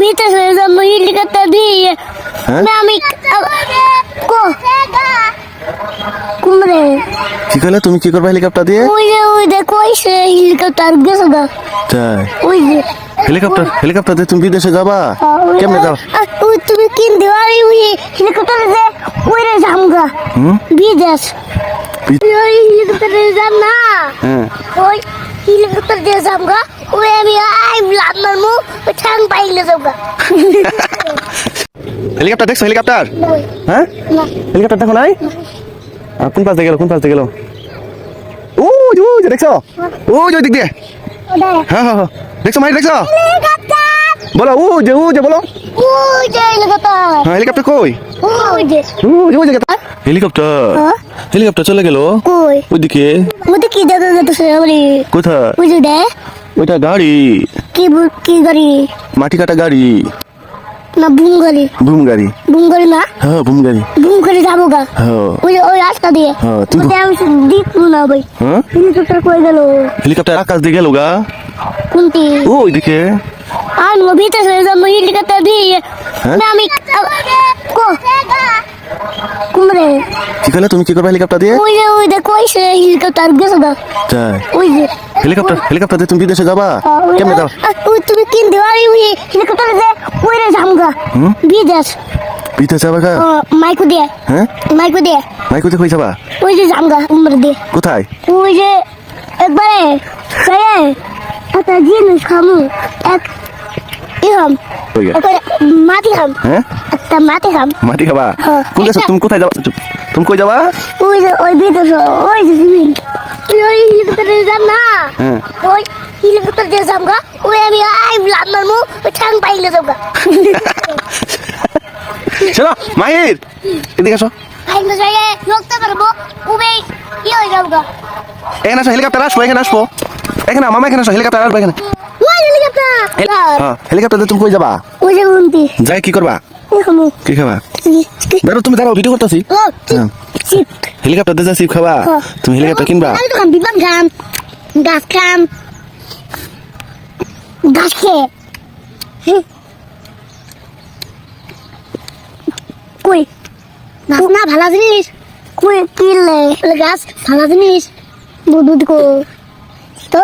ভিতরে চলে যাব হেলিকপ্টার দিয়ে আমি কুমড়ে কি কইলা তুমি কি করবা হেলিকপ্টার দিয়ে? ওই যে কইছে হেলিকপ্টার গেছে গা তাই ওই যে হেলিকপ্টার দিয়ে তুমি বিদেশে যাবা? কেমনে যাবা? ওই তুমি কিন দেওয়ারি ওই হেলিকপ্টার যে ওই রে জামগা বিদেশ ওই হেলিকপ্টারে যাম না ওই হেলিকপ্টার দিয়ে জামগা ওই আমি আই ব্লাড মারমু ওই ঠ্যাং পাইলে যাবগা হেলিকপ্টার দেখছো হেলিকপ্টার? হ্যাঁ না হেলিকপ্টার দেখো নাই? কোন পাশে গেল ও যে দেখছো ওই দিক দিয়ে হ্যাঁ দেখছো মাই দেখছো বলো ও যে বলো ওই যে হেলিকপ্টার হ্যাঁ হেলিকপ্টার কই? ওই যে হেলিকপ্টার চলে গেল কই ওইদিকে। ওতে কি দাদা দাদা সরি কোথায়? ওই যে দে ওইটা গাড়ি, কি গাড়ি মাটি কাটা গাড়ি, না বুম গাড়ি না হ্যাঁ বুম গাড়ি যাবো গা হ্যাঁ ওই রাস্তা দিয়ে হ্যাঁ তুই ওতে আমি দেখবো না ভাই হ্যাঁ হেলিকপ্টার কই গেল হেলিকপ্টার আকাশ দিয়ে গেল গা কোনটি ওইদিকে। আর ভিতরে চলে যাব হেলিকপ্টার দিয়ে আমি কুমড়ে কি কইলা তুমি কি করবা হেলিকপ্টার দিয়ে? ওই যে কইছে হেলিকপ্টার গেছে গা তাই ওই যে হেলিকপ্টার দিয়ে তুমি বিদেশে যাবা? কেমনে যাবা? ওই তুমি কিন দেওয়ারি ওই হেলিকপ্টার যে ওই রে জামগা বিদেশ যাবা গা? মাইকো দিয়ে হ্যাঁ মাইকুতে কই যাবা? ওই যে জামগা উমর দিয়ে কোথায়? ওই যে একবারে একটা জিনিস খামু এক ইহাম কই গে? মাটি খাম হ্যাঁ একটা মাটি খাম মাটি খাবা? হ্যাঁ। কোন দেশে তুমি কোথায় যাবা? তুমি কই যাবা? ওই যে ওই বিদেশ ওই যে সিমেন্ট ওই হেলিকপ্টারে যাম না হ্যাঁ ওই হেলিকপ্টার দিয়ে যামগা ওই আমি আই ব্লাড মারমু ওই ঠ্যাং পাইলে যাবগা চলো মাহির এদিকে আসো। আইলে যাই রক্ত পারবো উবে কি হয়ে যাবগা এখানে আসো হেলিকপ্টার আসবো এখানে মামা এখানে আসো হেলিকপ্টার আসবো এখানে। ওই হেলিকপ্টার হ্যাঁ হেলিকপ্টার দিয়ে তুমি কই যাবা? ওই যে উন্তি যাই কি করবা? এখানে কি খাবা? তুমি দাঁড়াও ভিডিও করতেছি। ও চিপ হেলিকপ্টার দিয়ে চিপ খাবা? তুমি হেলিকপ্টার কিনবা? আমি তো খাম বিমান খাম গাছ খেয়ে কই গাছ না ভালো জিনিস কই কিনলে গাছ ভালো জিনিস দুধ কো তো